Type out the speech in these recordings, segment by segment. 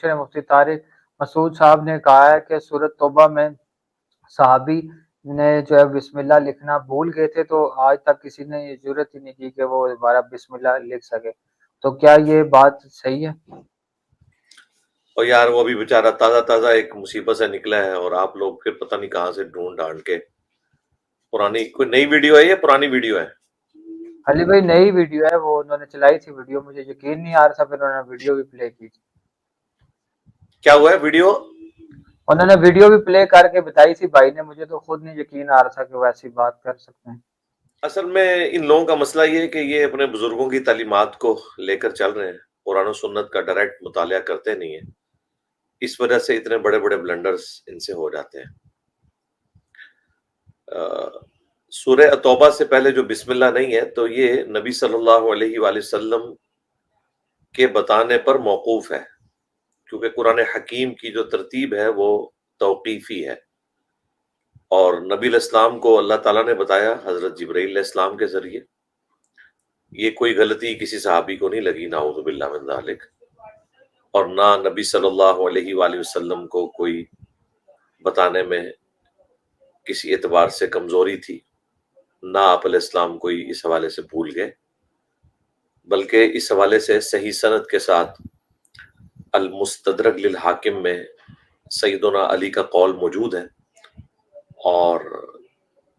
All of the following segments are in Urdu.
مفتی طارق مسعود صاحب نے کہا ہے کہ سورۃ توبہ میں صحابی نے جو ہے بسم اللہ لکھنا بھول گئے تھے، تو آج تک کسی نے یہ ضرورت ہی نہیں کی کہ وہ دوبارہ بسم اللہ لکھ سکے، تو کیا یہ بات صحیح ہے؟ اور یار وہ بھی بیچارہ تازہ تازہ ایک مصیبت سے نکلا ہے، اور آپ لوگ پھر پتہ نہیں کہاں سے ڈھونڈ ڈھانڈ کے پرانی کوئی نئی ویڈیو ہے یا پرانی ویڈیو ہے؟ علی بھائی نئی ویڈیو ہے، وہ انہوں نے چلائی تھی ویڈیو، مجھے یقین نہیں آ رہا تھا، پھر انہوں نے ویڈیو بھی پلے کی تھی۔ کیا ہوا ہے ویڈیو؟ انہوں نے ویڈیو بھی پلے کر کے بتائی تھی بھائی نے، مجھے تو خود نہیں یقین آ رہا تھا کہ وہ ایسی بات کر سکتے ہیں۔ اصل میں ان لوگوں کا مسئلہ یہ ہے کہ یہ اپنے بزرگوں کی تعلیمات کو لے کر چل رہے ہیں، قرآن و سنت کا ڈائریکٹ مطالعہ کرتے نہیں ہیں، اس وجہ سے اتنے بڑے بڑے بلنڈرز ان سے ہو جاتے ہیں۔ سورہ توبہ سے پہلے جو بسم اللہ نہیں ہے تو یہ نبی صلی اللہ علیہ وآلہ وسلم کے بتانے پر موقوف ہے، کیونکہ قرآن حکیم کی جو ترتیب ہے وہ توقیفی ہے، اور نبی علیہ السلام کو اللہ تعالیٰ نے بتایا حضرت جبرائیل علیہ السلام کے ذریعے۔ یہ کوئی غلطی کسی صحابی کو نہیں لگی، نعوذ باللہ من ذالک، اور نہ نبی صلی اللہ علیہ وآلہ وسلم کو کوئی بتانے میں کسی اعتبار سے کمزوری تھی، نہ آپ علیہ السلام کوئی اس حوالے سے بھول گئے، بلکہ اس حوالے سے صحیح سند کے ساتھ المستدرک للحاکم میں سیدنا علی کا قول موجود ہے، اور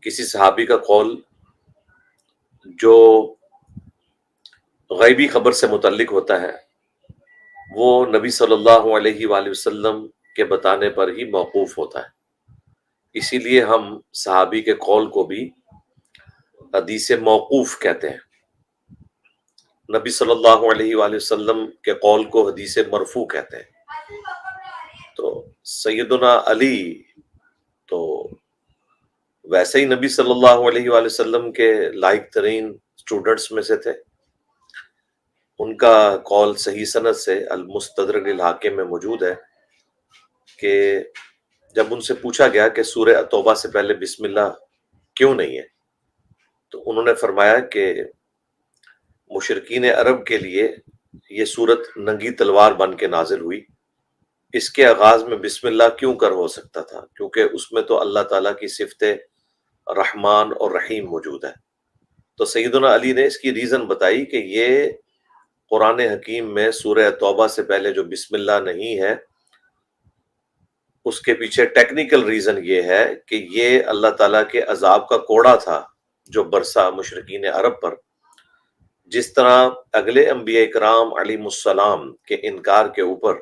کسی صحابی کا قول جو غیبی خبر سے متعلق ہوتا ہے وہ نبی صلی اللہ علیہ وآلہ وسلم کے بتانے پر ہی موقوف ہوتا ہے، اسی لیے ہم صحابی کے قول کو بھی حدیث موقوف کہتے ہیں، نبی صلی اللہ علیہ وآلہ وسلم کے قول کو حدیث مرفوع کہتے ہیں۔ تو سیدنا علی تو ویسے ہی نبی صلی اللہ علیہ وآلہ وسلم کے لائق ترین اسٹوڈنٹس میں سے تھے، ان کا قول صحیح سند سے المستدرک للحاکم میں موجود ہے کہ جب ان سے پوچھا گیا کہ سورہ توبہ سے پہلے بسم اللہ کیوں نہیں ہے، تو انہوں نے فرمایا کہ مشرکین عرب کے لیے یہ سورت ننگی تلوار بن کے نازل ہوئی، اس کے آغاز میں بسم اللہ کیوں کر ہو سکتا تھا، کیونکہ اس میں تو اللہ تعالیٰ کی صفت رحمان اور رحیم موجود ہے۔ تو سیدنا علی نے اس کی ریزن بتائی کہ یہ قرآن حکیم میں سورہ توبہ سے پہلے جو بسم اللہ نہیں ہے، اس کے پیچھے ٹیکنیکل ریزن یہ ہے کہ یہ اللہ تعالیٰ کے عذاب کا کوڑا تھا جو برسا مشرکین عرب پر، جس طرح اگلے انبیاء کرام علیہ السلام کے انکار کے اوپر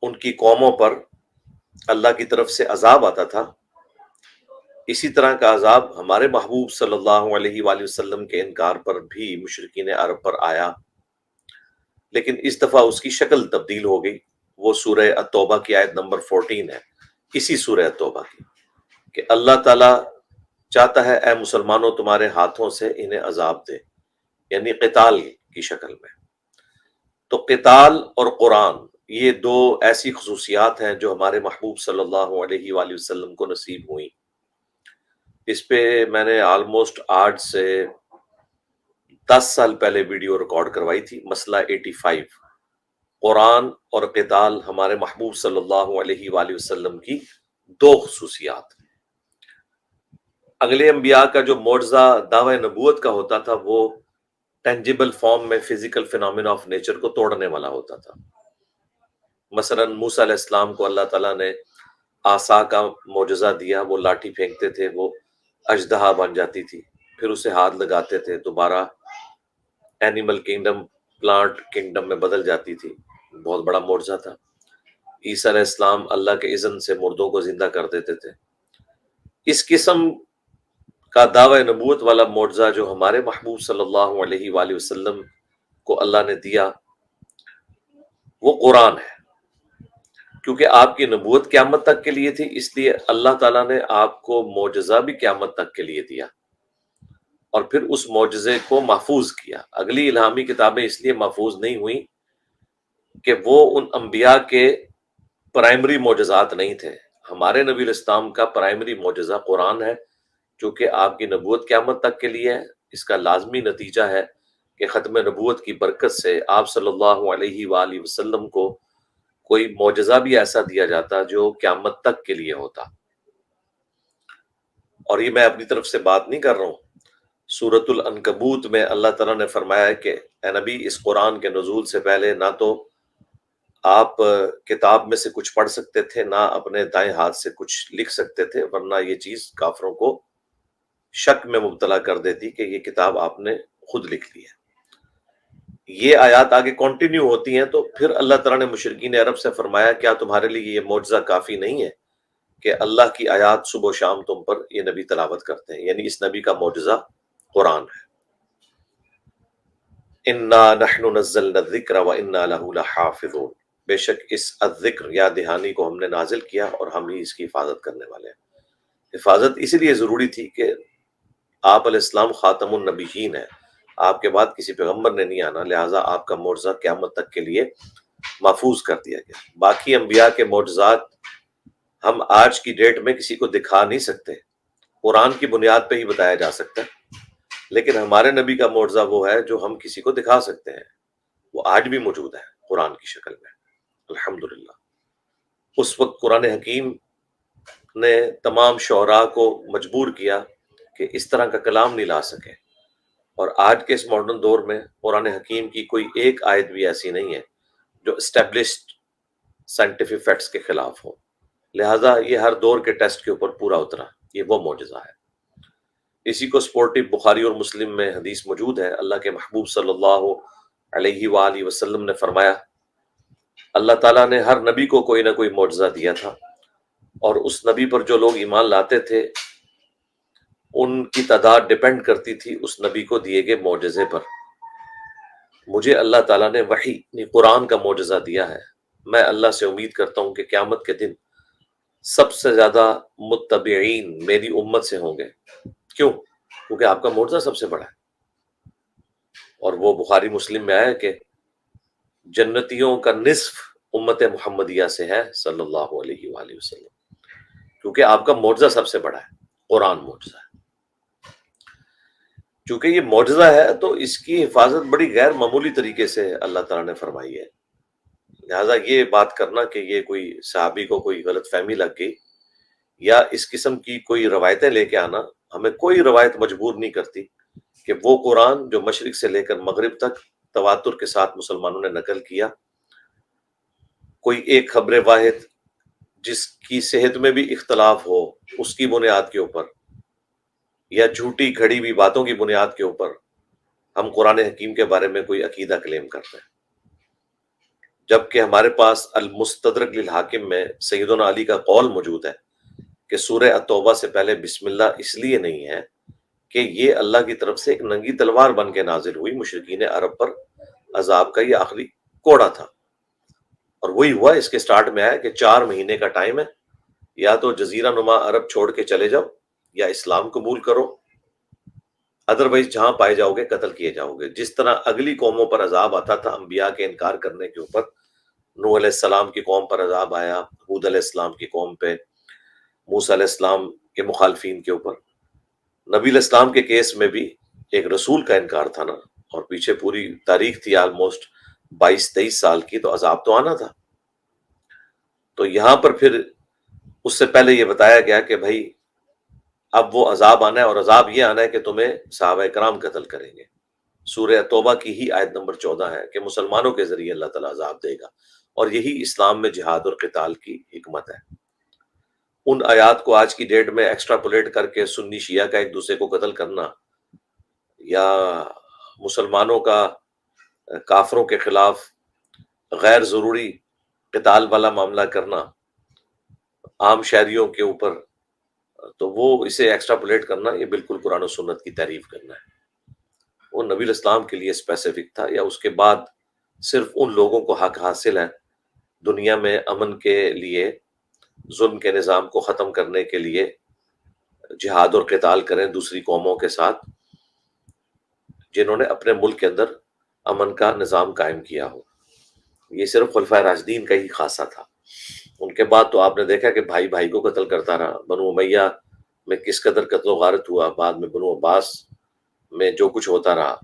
ان کی قوموں پر اللہ کی طرف سے عذاب آتا تھا، اسی طرح کا عذاب ہمارے محبوب صلی اللہ علیہ وآلہ وسلم کے انکار پر بھی مشرکین عرب پر آیا، لیکن اس دفعہ اس کی شکل تبدیل ہو گئی۔ وہ سورہ التوبہ کی آیت نمبر 14 ہے، اسی سورہ التوبہ کی، کہ اللہ تعالیٰ چاہتا ہے اے مسلمانوں تمہارے ہاتھوں سے انہیں عذاب دے، یعنی قتال کی شکل میں۔ تو قتال اور قرآن یہ دو ایسی خصوصیات ہیں جو ہمارے محبوب صلی اللہ علیہ وآلہ وسلم کو نصیب ہوئیں۔ اس پہ میں نے آلموسٹ آج سے 10 سال پہلے ویڈیو ریکارڈ کروائی تھی، مسئلہ 85، قرآن اور قتال ہمارے محبوب صلی اللہ علیہ وآلہ وسلم کی دو خصوصیات۔ اگلے انبیاء کا جو معجزہ دعوی نبوت کا ہوتا تھا وہ ٹینجیبل فارم میں فزیکل فینومینا آف نیچر کو توڑنے والا ہوتا تھا۔ مثلا موسیٰ علیہ السلام کو اللہ تعالیٰ نے عصا کا معجزہ دیا، وہ لاٹھی پھینکتے تھے، وہ اژدہا بن جاتی تھی، پھر اسے ہاتھ لگاتے تھے دوبارہ اینیمل کنگڈم پلانٹ کنگڈم میں بدل جاتی تھی، بہت بڑا معجزہ تھا۔ عیسیٰ علیہ السلام اللہ کے اذن سے مردوں کو زندہ کر دیتے تھے۔ اس قسم کا دعوی نبوت والا معجزہ جو ہمارے محبوب صلی اللہ علیہ وآلہ وسلم کو اللہ نے دیا وہ قرآن ہے، کیونکہ آپ کی نبوت قیامت تک کے لیے تھی، اس لیے اللہ تعالیٰ نے آپ کو معجزہ بھی قیامت تک کے لیے دیا، اور پھر اس معجزے کو محفوظ کیا۔ اگلی الہامی کتابیں اس لیے محفوظ نہیں ہوئیں کہ وہ ان انبیاء کے پرائمری معجزات نہیں تھے۔ ہمارے نبی علیہ السلام کا پرائمری معجزہ قرآن ہے، چونکہ آپ کی نبوت قیامت تک کے لیے ہے۔ اس کا لازمی نتیجہ ہے کہ ختم نبوت کی برکت سے آپ صلی اللہ علیہ وآلہ وسلم کو کوئی معجزہ بھی ایسا دیا جاتا جو قیامت تک کے لیے ہوتا. اور یہ میں اپنی طرف سے بات نہیں کر رہا ہوں. سورۃ العنکبوت میں اللہ تعالیٰ نے فرمایا ہے کہ اے نبی، اس قرآن کے نزول سے پہلے نہ تو آپ کتاب میں سے کچھ پڑھ سکتے تھے، نہ اپنے دائیں ہاتھ سے کچھ لکھ سکتے تھے، ورنہ یہ چیز کافروں کو شک میں مبتلا کر دیتی کہ یہ کتاب آپ نے خود لکھ لی ہے. یہ آیات آگے کنٹینیو ہوتی ہیں تو پھر اللہ تعالیٰ نے مشرکین عرب سے فرمایا کیا تمہارے لیے یہ معجزہ کافی نہیں ہے کہ اللہ کی آیات صبح و شام تم پر یہ نبی تلاوت کرتے ہیں؟ یعنی اس نبی کا معجزہ قرآن ہے. انا نحن نزلنا الذکر وانا له لحافظون، بے شک اس الذکر یا دہانی کو ہم نے نازل کیا اور ہم ہی اس کی حفاظت کرنے والے ہیں. حفاظت اسی لیے ضروری تھی کہ آپ علیہ السلام خاتم النبیین ہیں، آپ کے بعد کسی پیغمبر نے نہیں آنا، لہٰذا آپ کا معجزہ قیامت تک کے لیے محفوظ کر دیا گیا. باقی انبیاء کے معجزات ہم آج کی ڈیٹ میں کسی کو دکھا نہیں سکتے، قرآن کی بنیاد پہ ہی بتایا جا سکتا ہے، لیکن ہمارے نبی کا معجزہ وہ ہے جو ہم کسی کو دکھا سکتے ہیں، وہ آج بھی موجود ہے قرآن کی شکل میں الحمدللہ. اس وقت قرآن حکیم نے تمام شعراء کو مجبور کیا کہ اس طرح کا کلام نہیں لا سکے، اور آج کے اس ماڈرن دور میں قرآن حکیم کی کوئی ایک آیت بھی ایسی نہیں ہے جو اسٹیبلشڈ سائنٹیفک فیکٹس کے خلاف ہو. لہٰذا یہ ہر دور کے ٹیسٹ کے اوپر پورا اترا، یہ وہ معجزہ ہے. اسی کو سپورٹو بخاری اور مسلم میں حدیث موجود ہے. اللہ کے محبوب صلی اللہ علیہ وآلہ وسلم نے فرمایا اللہ تعالیٰ نے ہر نبی کو کوئی نہ کوئی معجزہ دیا تھا، اور اس نبی پر جو لوگ ایمان لاتے تھے ان کی تعداد ڈیپینڈ کرتی تھی اس نبی کو دیے گئے معجزے پر. مجھے اللہ تعالیٰ نے وحی یعنی قرآن کا معجزہ دیا ہے. میں اللہ سے امید کرتا ہوں کہ قیامت کے دن سب سے زیادہ متبعین میری امت سے ہوں گے. کیوں؟ کیونکہ آپ کا معجزہ سب سے بڑا ہے. اور وہ بخاری مسلم میں آیا کہ جنتیوں کا نصف امت محمدیہ سے ہے صلی اللہ علیہ وآلہ وسلم، کیونکہ آپ کا معجزہ سب سے بڑا ہے، قرآن معجزہ ہے. چونکہ یہ معجزہ ہے تو اس کی حفاظت بڑی غیر معمولی طریقے سے اللہ تعالیٰ نے فرمائی ہے. لہٰذا یہ بات کرنا کہ یہ کوئی صحابی کو کوئی غلط فہمی لگ گئی یا اس قسم کی کوئی روایتیں لے کے آنا، ہمیں کوئی روایت مجبور نہیں کرتی کہ وہ قرآن جو مشرق سے لے کر مغرب تک تواتر کے ساتھ مسلمانوں نے نقل کیا، کوئی ایک خبر واحد جس کی صحت میں بھی اختلاف ہو اس کی بنیاد کے اوپر یا جھوٹی گھڑی ہوئی باتوں کی بنیاد کے اوپر ہم قرآن حکیم کے بارے میں کوئی عقیدہ کلیم کرتے ہیں. جبکہ ہمارے پاس المستدرک للحاکم میں سیدنا علی کا قول موجود ہے کہ سورہ التوبہ سے پہلے بسم اللہ اس لیے نہیں ہے کہ یہ اللہ کی طرف سے ایک ننگی تلوار بن کے نازل ہوئی، مشرکین عرب پر عذاب کا یہ آخری کوڑا تھا. اور وہی ہوا، اس کے سٹارٹ میں آیا کہ 4 مہینے کا ٹائم ہے، یا تو جزیرہ نما عرب چھوڑ کے چلے جاؤ یا اسلام قبول کرو، ادروائز جہاں پائے جاؤ گے قتل کیے جاؤ گے. جس طرح اگلی قوموں پر عذاب آتا تھا انبیاء کے انکار کرنے کے اوپر، نوح علیہ السلام کی قوم پر عذاب آیا، ہود علیہ السلام کی قوم پہ، موسیٰ علیہ السلام کے مخالفین کے اوپر، نبی علیہ السلام کے کیس میں بھی ایک رسول کا انکار تھا نا، اور پیچھے پوری تاریخ تھی آلموسٹ 22-23 سال کی، تو عذاب تو آنا تھا. تو یہاں پر پھر اس سے پہلے یہ بتایا گیا کہ بھائی اب وہ عذاب آنا ہے، اور عذاب یہ آنا ہے کہ تمہیں صحابہ کرام قتل کریں گے. سورہ توبہ کی ہی آیت نمبر 14 ہے کہ مسلمانوں کے ذریعے اللہ تعالیٰ عذاب دے گا، اور یہی اسلام میں جہاد اور قتال کی حکمت ہے. ان آیات کو آج کی ڈیٹ میں ایکسٹراپولیٹ کر کے سنی شیعہ کا ایک دوسرے کو قتل کرنا یا مسلمانوں کا کافروں کے خلاف غیر ضروری قتال والا معاملہ کرنا عام شہریوں کے اوپر، تو وہ اسے ایکسٹراپولیٹ کرنا یہ بالکل قرآن و سنت کی تعریف کرنا ہے. وہ نبی الاسلام کے لیے اسپیسیفک تھا، یا اس کے بعد صرف ان لوگوں کو حق حاصل ہے دنیا میں امن کے لیے، ظلم کے نظام کو ختم کرنے کے لیے جہاد اور قتال کریں دوسری قوموں کے ساتھ جنہوں نے اپنے ملک کے اندر امن کا نظام قائم کیا ہو. یہ صرف خلفائے راشدین کا ہی خاصہ تھا. ان کے بعد تو آپ نے دیکھا کہ بھائی بھائی کو قتل کرتا رہا. بنو امیہ میں کس قدر قتل و غارت ہوا، بعد میں بنو عباس میں جو کچھ ہوتا رہا،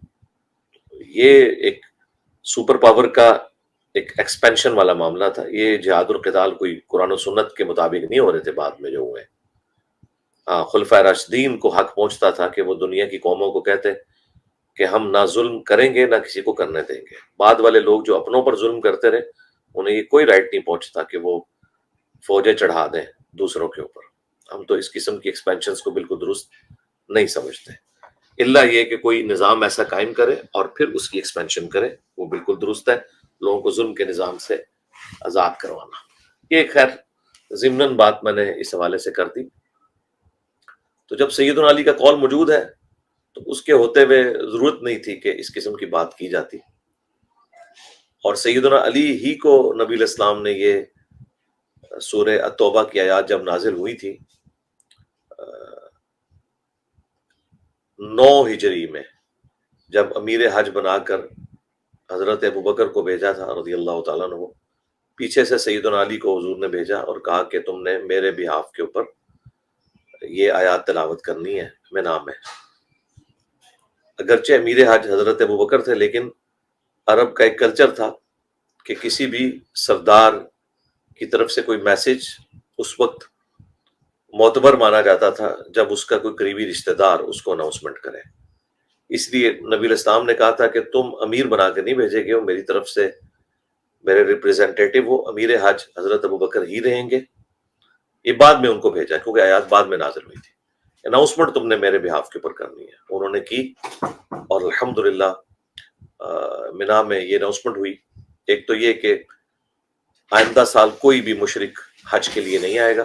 یہ ایک سپر پاور کا ایک ایکسپینشن والا معاملہ تھا. یہ جہاد القتال کوئی قرآن و سنت کے مطابق نہیں ہو رہے تھے بعد میں جو ہوئے. ہاں، خلفائے راشدین کو حق پہنچتا تھا کہ وہ دنیا کی قوموں کو کہتے کہ ہم نہ ظلم کریں گے نہ کسی کو کرنے دیں گے. بعد والے لوگ جو اپنوں پر ظلم کرتے رہے انہیں یہ کوئی رائٹ نہیں پہنچتا کہ وہ فوجیں چڑھا دیں دوسروں کے اوپر. ہم تو اس قسم کی ایکسپینشنز کو بالکل درست نہیں سمجھتے، الا یہ کہ کوئی نظام ایسا قائم کرے اور پھر اس کی ایکسپینشن کرے، وہ بالکل درست ہے. لوگوں کو ظلم کے نظام سے آزاد کروانا. یہ خیر ضمناً بات میں نے اس حوالے سے کر دی. تو جب سیدنا علی کا قول موجود ہے تو اس کے ہوتے ہوئے ضرورت نہیں تھی کہ اس قسم کی بات کی جاتی. اور سیدنا علی ہی کو نبی علیہ السلام نے یہ سورہ التوبہ کی آیات جب نازل ہوئی تھی 9 ہجری میں، جب امیر حج بنا کر حضرت ابوبکر کو بھیجا تھا رضی اللہ تعالیٰ عنہ، پیچھے سے سیدنا علی کو حضور نے بھیجا اور کہا کہ تم نے میرے بہاف کے اوپر یہ آیات تلاوت کرنی ہے مینا میں. اگرچہ امیر حج حضرت ابوبکر تھے، لیکن عرب کا ایک کلچر تھا کہ کسی بھی سردار کی طرف سے کوئی میسج اس وقت معتبر مانا جاتا تھا جب اس کا کوئی قریبی رشتہ دار اس کو اناؤنسمنٹ کرے. اس لیے نبی علیہ السلام نے کہا تھا کہ تم امیر بنا کے نہیں بھیجے گے، وہ میری طرف سے میرے ریپریزنٹیٹو وہ امیر حج حضرت ابوبکر ہی رہیں گے. یہ بعد میں ان کو بھیجا کیونکہ آیات بعد میں نازل ہوئی تھی. اناؤنسمنٹ تم نے میرے بہاف کے اوپر کرنی ہے. انہوں نے کی اور الحمدللہ مینا میں یہ اناؤنسمنٹ ہوئی. ایک تو یہ کہ آئندہ سال کوئی بھی مشرک حج کے لیے نہیں آئے گا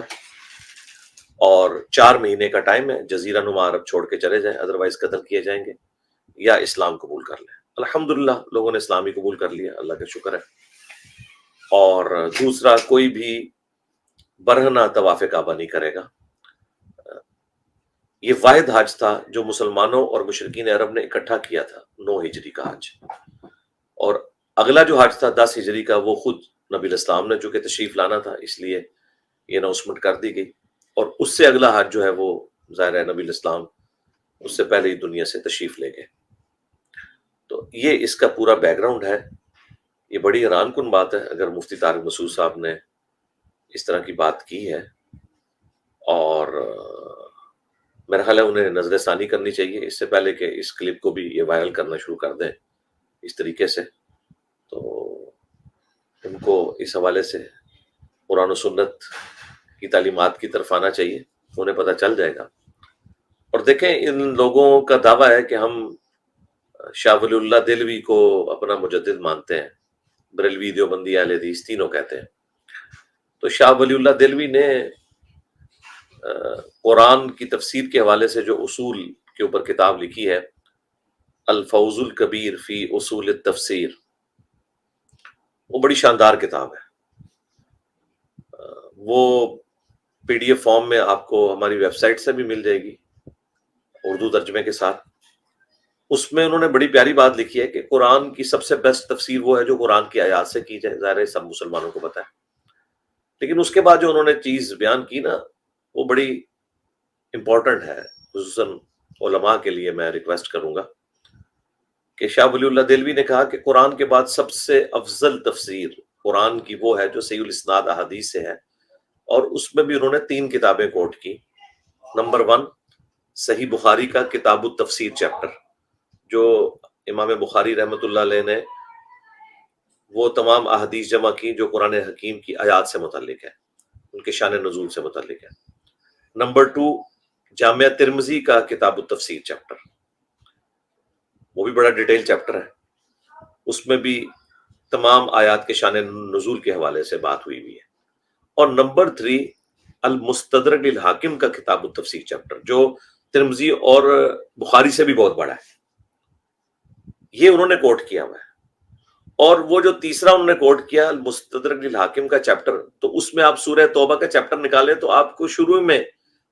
اور 4 مہینے کا ٹائم ہے، جزیرہ نما عرب چھوڑ کے چلے جائیں، ادروائز قتل کیے جائیں گے یا اسلام قبول کر لیں. الحمدللہ لوگوں نے اسلام ہی قبول کر لیا، اللہ کا شکر ہے. اور دوسرا، کوئی بھی برہنہ طواف کعبہ نہیں کرے گا. یہ واحد حج تھا جو مسلمانوں اور مشرکین عرب نے اکٹھا کیا تھا، 9 ہجری کا حج. اور اگلا جو حج تھا 10 ہجری کا، وہ خود نبی علیہ السلام نے چونکہ تشریف لانا تھا اس لیے یہ اناؤنسمنٹ کر دی گئی. اور اس سے اگلا حج جو ہے وہ ظاہر ہے نبی علیہ السلام اس سے پہلے ہی دنیا سے تشریف لے گئے. تو یہ اس کا پورا بیک گراؤنڈ ہے. یہ بڑی حیران کن بات ہے اگر مفتی طارق مسعود صاحب نے اس طرح کی بات کی ہے، اور میرا خیال ہے انہیں نظر ثانی کرنی چاہیے اس سے پہلے کہ اس کلپ کو بھی یہ وائرل کرنا شروع کر دیں اس طریقے سے. تو ان کو اس حوالے سے قرآن و سنت کی تعلیمات کی طرف آنا چاہیے، انہیں پتہ چل جائے گا. اور دیکھیں ان لوگوں کا دعویٰ ہے کہ ہم شاہ ولی اللہ دہلوی کو اپنا مجدد مانتے ہیں، بریلوی دیوبندی اہل حدیث تینوں کہتے ہیں. تو شاہ ولی اللہ دہلوی نے قرآن کی تفسیر کے حوالے سے جو اصول کے اوپر کتاب لکھی ہے، الفوز الکبیر فی اصول التفسیر، وہ بڑی شاندار کتاب ہے. وہ پی ڈی ایف فارم میں آپ کو ہماری ویب سائٹ سے بھی مل جائے گی اردو ترجمے کے ساتھ. اس میں انہوں نے بڑی پیاری بات لکھی ہے کہ قرآن کی سب سے بیسٹ تفسیر وہ ہے جو قرآن کی آیات سے کی جائے. ظاہر ہے سب مسلمانوں کو پتہ ہے، لیکن اس کے بعد جو انہوں نے چیز بیان کی نا وہ بڑی امپورٹنٹ ہے. خصوصاً علماء کے لیے میں ریکویسٹ کروں گا کہ شاہ ولی اللہ دہلوی نے کہا کہ قرآن کے بعد سب سے افضل تفسیر قرآن کی وہ ہے جو صحیح الاسناد احادیث سے ہے. اور اس میں بھی انہوں نے 3 کتابیں کوٹ کی. نمبر 1 صحیح بخاری کا کتاب التفسیر چیپٹر، جو امام بخاری رحمۃ اللہ علیہ نے وہ تمام احادیث جمع کی جو قرآن حکیم کی آیات سے متعلق ہے، ان کے شان نزول سے متعلق ہے. نمبر 2 جامعہ ترمذی کا کتاب التفسیر چیپٹر، وہ بھی بڑا ڈیٹیل چیپٹر ہے، اس میں بھی تمام آیات کے شان نزول کے حوالے سے بات ہوئی ہے. اور نمبر 3 المستدرک للحاکم کا کتاب التفسیر چیپٹر، جو ترمذی اور بخاری سے بھی بہت بڑا ہے. یہ انہوں نے کوٹ کیا ہوا ہے. اور وہ جو تیسرا انہوں نے کوٹ کیا المستدرک للحاکم کا چیپٹر، تو اس میں آپ سورہ توبہ کا چیپٹر نکالیں تو آپ کو شروع میں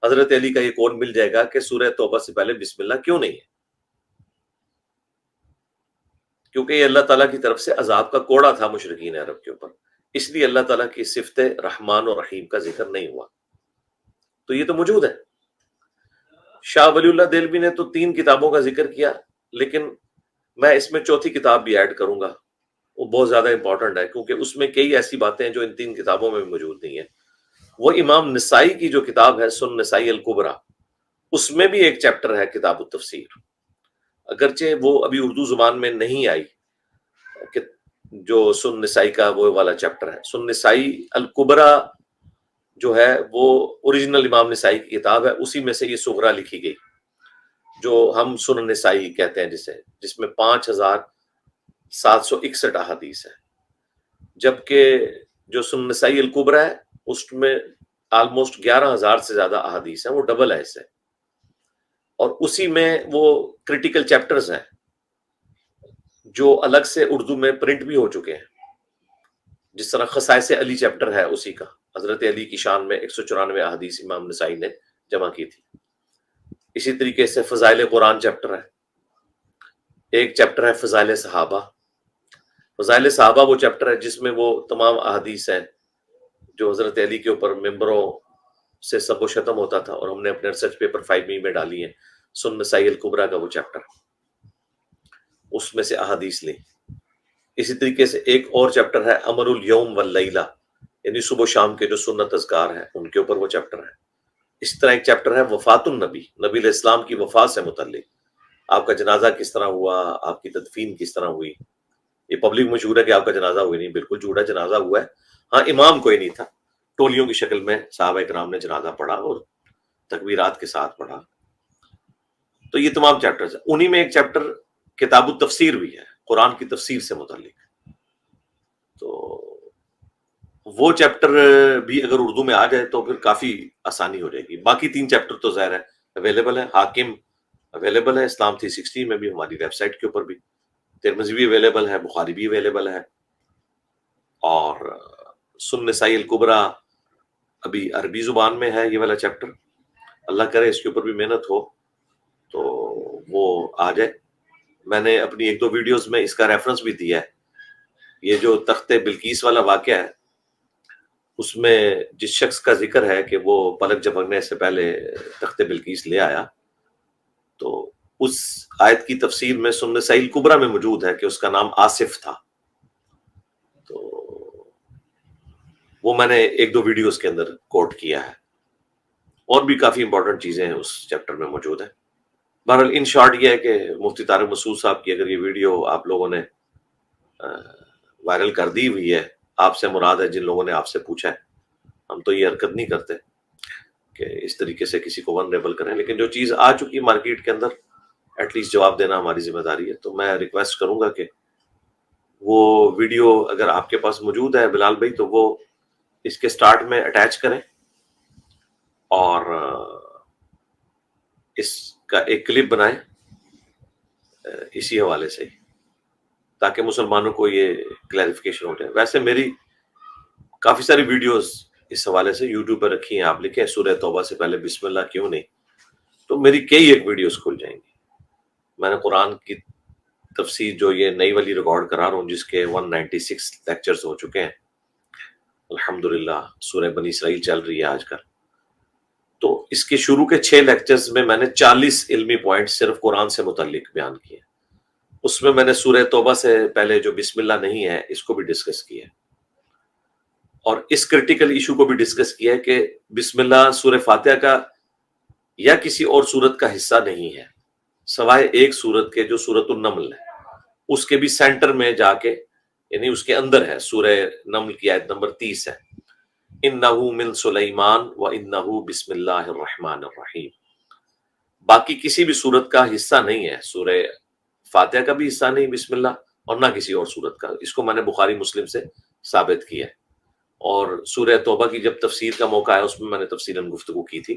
حضرت علی کا یہ قول مل جائے گا کہ سورہ توبہ سے پہلے بسم اللہ کیوں نہیں ہے، کیونکہ یہ اللہ تعالیٰ کی طرف سے عذاب کا کوڑا تھا مشرکین عرب کے اوپر، اس لیے اللہ تعالیٰ کی صفت رحمان و رحیم کا ذکر نہیں ہوا. تو یہ تو موجود ہے. شاہ ولی اللہ دہلوی نے تو 3 کتابوں کا ذکر کیا، لیکن میں اس میں چوتھی کتاب بھی ایڈ کروں گا، وہ بہت زیادہ امپورٹنٹ ہے، کیونکہ اس میں کئی ایسی باتیں ہیں جو ان 3 کتابوں میں بھی موجود نہیں ہیں۔ وہ امام نسائی کی جو کتاب ہے سنن نسائی الکبریٰ، اس میں بھی ایک چیپٹر ہے کتاب التفسیر، اگرچہ وہ ابھی اردو زبان میں نہیں آئی، کہ جو سنن نسائی کا وہ والا چیپٹر ہے۔ سنن نسائی الکبریٰ جو ہے وہ اوریجنل امام نسائی کی کتاب ہے، اسی میں سے یہ صغریٰ لکھی گئی، جو ہم سنن نسائی کہتے ہیں جس میں 5761 احادیث ہے، جبکہ جو سنن نسائی الکبریٰ ہے اس میں آلموسٹ 11,000 سے زیادہ احادیث ہیں، وہ ڈبل ہے اس سے، اور اسی میں وہ کریٹیکل چیپٹرز ہیں جو الگ سے اردو میں پرنٹ بھی ہو چکے ہیں، جس طرح خصائص علی چیپٹر ہے اسی کا، حضرت علی کی شان میں 194 احادیث امام نسائی نے جمع کی تھی۔ اسی طریقے سے فضائل قرآن چیپٹر ہے، ایک چیپٹر ہے فضائل صحابہ۔ فضائل صحابہ وہ چیپٹر ہے جس میں وہ تمام احادیث ہیں جو حضرت علی کے اوپر ممبروں سے سب و شتم ہوتا تھا، اور ہم نے اپنے ریسرچ پیپر 5 میں ڈالی ہیں، سنن نسائی الکبریٰ کا وہ چیپٹر، اس میں سے احادیث لی۔ اسی طریقے سے ایک اور چیپٹر ہے امر الیوم واللیلہ، یعنی صبح و شام کے جو سنت اذکار ہیں ان کے اوپر وہ چیپٹر ہے۔ اس طرح ایک چیپٹر ہے وفات النبی، نبی علیہ السلام کی وفات سے متعلق، آپ کا جنازہ کس طرح ہوا، آپ کی تدفین کس طرح ہوئی۔ یہ پبلک مشہور ہے کہ آپ کا جنازہ ہوئی نہیں، بالکل جھوٹا، جنازہ ہوا ہے، ہاں امام کوئی نہیں تھا، ٹولیوں کی شکل میں صحابہ کرام نے جنازہ پڑھا اور تکبیرات کے ساتھ پڑھا۔ تو یہ تمام چیپٹرز ہیں، انہی میں ایک چیپٹر کتاب التفسیر بھی ہے، قرآن کی تفسیر سے متعلق، تو وہ چیپٹر بھی اگر اردو میں آ جائے تو پھر کافی آسانی ہو جائے گی۔ باقی 3 چیپٹر تو ظاہر ہے اویلیبل ہے، حاکم اویلیبل ہے، اسلام 360 میں بھی، ہماری ویب سائٹ کے اوپر بھی، ترمذی بھی اویلیبل ہے، بخاری بھی اویلیبل ہے، اور سنن نسائی الکبریٰ ابھی عربی زبان میں ہے یہ والا چیپٹر، اللہ کرے اس کے اوپر بھی محنت ہو تو وہ آ جائے۔ میں نے اپنی 1-2 ویڈیوز میں اس کا ریفرنس بھی دیا ہے۔ یہ جو تخت بلقیس والا واقعہ ہے، اس میں جس شخص کا ذکر ہے کہ وہ پلک جھپکنے سے پہلے تخت بلقیس لے آیا، تو اس آیت کی تفسیر میں سنن نسائی الکبریٰ میں موجود ہے کہ اس کا نام آصف تھا، تو وہ میں نے 1-2 ویڈیوز کے اندر کوٹ کیا ہے، اور بھی کافی امپورٹنٹ چیزیں ہیں اس چیپٹر میں موجود ہیں۔ بہرحال ان شارٹ یہ ہے کہ مفتی طارق مسعود صاحب کی اگر یہ ویڈیو آپ لوگوں نے وائرل کر دی ہوئی ہے، آپ سے مراد ہے جن لوگوں نے آپ سے پوچھا ہے، ہم تو یہ حرکت نہیں کرتے کہ اس طریقے سے کسی کو ونریبل کریں، لیکن جو چیز آ چکی ہے مارکیٹ کے اندر ایٹ لیسٹ جواب دینا ہماری ذمہ داری ہے۔ تو میں ریکویسٹ کروں گا کہ وہ ویڈیو اگر آپ کے پاس موجود ہے بلال بھائی تو وہ اس کے سٹارٹ میں اٹیچ کریں، اور اس کا ایک کلپ بنائیں اسی حوالے سے، تاکہ مسلمانوں کو یہ کلیریفیکیشن ہو جائے۔ ویسے میری کافی ساری ویڈیوز اس حوالے سے یوٹیوب پہ رکھی ہیں، آپ لکھیں سورہ توبہ سے پہلے بسم اللہ کیوں نہیں، تو میری کئی ایک ویڈیوز کھل جائیں گی۔ میں نے قرآن کی تفسیر جو یہ نئی والی ریکارڈ کرا رہا ہوں، جس کے 196 لیکچرز ہو چکے ہیں الحمدللہ، سورہ بنی اسرائیل چل رہی ہے آج کل، تو اس کے شروع کے 6 لیکچرز میں میں نے 40 علمی پوائنٹ صرف قرآن سے متعلق بیان کیے، اس میں میں نے سورہ توبہ سے پہلے جو بسم اللہ نہیں ہے اس کو بھی ڈسکس کیا ہے، اور اس کرٹیکل ایشو کو بھی ڈسکس کیا ہے کہ بسم اللہ سورہ فاتحہ کا یا کسی اور سورت کا حصہ نہیں ہے، سوائے ایک سورت کے جو سورۃ النمل ہے، اس کے بھی سینٹر میں جا کے، یعنی اس کے اندر ہے، سورہ نمل کی آیت نمبر 30 ہے، اِنَّهُ مِن سُلَیمان وَإِنَّهُ بسم اللہ الرحمن الرحیم۔ باقی کسی بھی سورت کا حصہ نہیں ہے، سورہ فاتحہ کا بھی حصہ نہیں بسم اللہ، اور نہ کسی اور سورت کا، اس کو میں نے بخاری مسلم سے ثابت کیا ہے، اور سورہ توبہ کی جب تفسیر کا موقع آیا اس میں میں نے تفصیلاً گفتگو کی تھی۔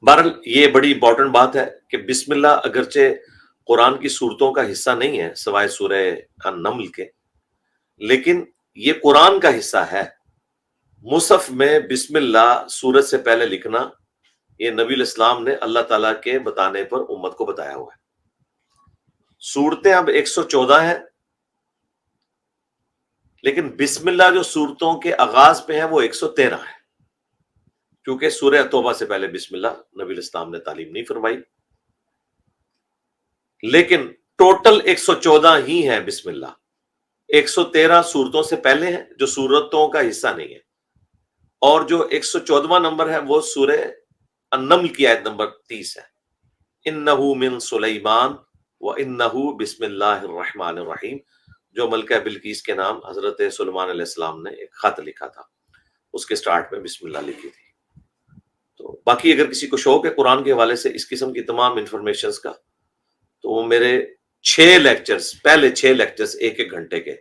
بہرحال یہ بڑی امپورٹنٹ بات ہے کہ بسم اللہ اگرچہ قرآن کی صورتوں کا حصہ نہیں ہے سوائے سورہ النمل کے، لیکن یہ قرآن کا حصہ ہے۔ مصحف میں بسم اللہ سورت سے پہلے لکھنا یہ نبی علیہ السلام نے اللہ تعالیٰ کے بتانے پر امت کو بتایا ہوا ہے۔ سورتیں اب 114 ہیں، لیکن بسم اللہ جو سورتوں کے آغاز پہ ہیں وہ 113 ہے، کیونکہ سورہ توبہ سے پہلے بسم اللہ نبی علیہ السلام نے تعلیم نہیں فرمائی۔ لیکن ٹوٹل 114 ہی ہیں بسم اللہ. 113 صورتوں سے پہلے ہیں جو صورتوں کا حصہ نہیں ہے, اور جو 114واں نمبر ہے وہ سورہ النمل کی آیت نمبر 30 ہے. انہ من سلیمان وانہ بسم اللہ الرحمن الرحیم, جو ملکہ بلقیس کے نام حضرت سلیمان علیہ السلام نے ایک خط لکھا تھا, اس کے سٹارٹ میں بسم اللہ لکھی تھی. تو باقی اگر کسی کو شوق ہے قرآن کے حوالے سے اس قسم کی تمام انفارمیشنز کا, تو وہ میرے 6 لیکچرز, پہلے 6 لیکچرز 1-1 گھنٹے کے,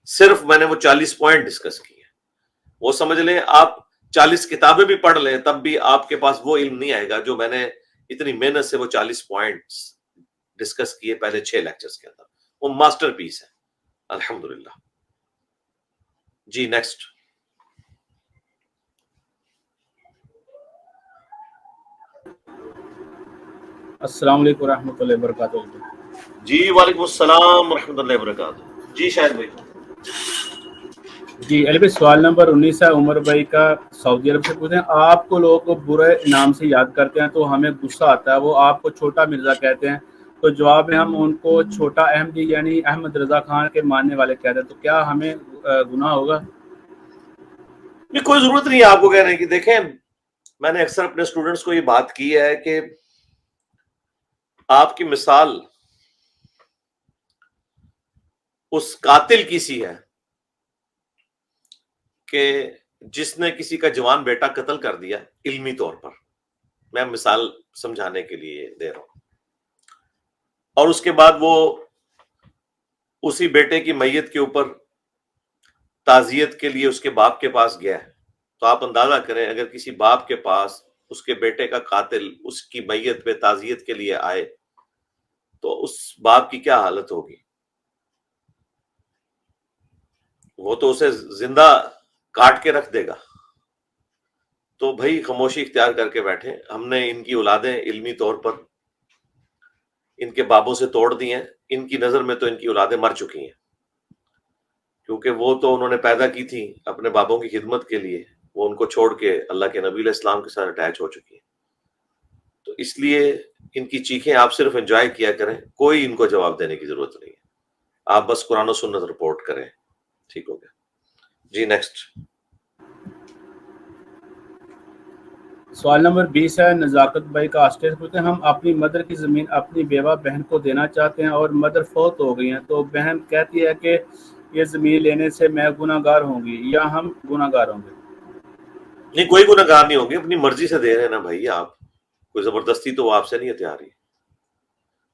صرف میں نے وہ 40 پوائنٹ ڈسکس کیے. وہ سمجھ لیں آپ 40 کتابیں بھی پڑھ لیں تب بھی آپ کے پاس وہ علم نہیں آئے گا جو میں نے اتنی محنت سے وہ 40 پوائنٹس ڈسکس کیے پہلے 6 لیکچرز کے اندر. وہ ماسٹر پیس ہے الحمدللہ. جی نیکسٹ. السلام علیکم ورحمۃ اللہ وبرکاتہ. جی وعلیکم السلام ورحمۃ اللہ وبرکاتہ. جی شاہد بھائی. جی علی بھائی سوال نمبر 19 ہے عمر بھائی کا, سعودی عرب سے پوچھتے ہیں, آپ کو لوگ برے انعام سے یاد کرتے ہیں تو ہمیں غصہ آتا ہے, وہ آپ کو چھوٹا مرزا کہتے ہیں, تو جواب میں ہم ان کو چھوٹا احمدی یعنی احمد رضا خان کے ماننے والے کہتے ہیں, تو کیا ہمیں گناہ ہوگا؟ نہیں, کوئی ضرورت نہیں ہے آپ کو کہنے کی. دیکھیں میں نے اکثر اپنے اسٹوڈنٹس کو یہ بات کی ہے کہ آپ کی مثال اس قاتل کی سی ہے کہ جس نے کسی کا جوان بیٹا قتل کر دیا علمی طور پر. میں مثال سمجھانے کے لیے دے رہا ہوں. اور اس کے بعد وہ اسی بیٹے کی میت کے اوپر تعزیت کے لیے اس کے باپ کے پاس گیا ہے. تو آپ اندازہ کریں اگر کسی باپ کے پاس اس کے بیٹے کا قاتل اس کی میت پہ تعزیت کے لیے آئے تو اس باپ کی کیا حالت ہوگی. وہ تو اسے زندہ کاٹ کے رکھ دے گا. تو بھائی خاموشی اختیار کر کے بیٹھے. ہم نے ان کی اولادیں علمی طور پر ان کے بابوں سے توڑ دی ہیں. ان کی نظر میں تو ان کی اولادیں مر چکی ہیں, کیونکہ وہ تو انہوں نے پیدا کی تھی اپنے بابوں کی خدمت کے لیے, وہ ان کو چھوڑ کے اللہ کے نبی علیہ السلام کے ساتھ اٹیچ ہو چکی ہیں. تو اس لیے ان کی چیخیں آپ صرف انجوائے کیا کریں, کوئی ان کو جواب دینے کی ضرورت نہیں ہے. آپ بس قرآن و سنت رپورٹ کریں, ٹھیک ہو گیا. جی نیکسٹ. سوال نمبر 20 ہے نزاکت بھائی کا, آسٹریلیا سے پوچھتے ہیں, ہم اپنی مدر کی زمین اپنی بیوہ بہن کو دینا چاہتے ہیں اور مدر فوت ہو گئی ہیں, تو بہن کہتی ہے کہ یہ زمین لینے سے میں گناہ گار ہوں گی یا ہم گناہ گار ہوں گے؟ نہیں, کوئی گناہ گار نہیں ہوگی, اپنی مرضی سے دے رہے ہیں نا بھائی آپ, کوئی زبردستی تو وہ آپ سے نہیں ہتھیار رہی.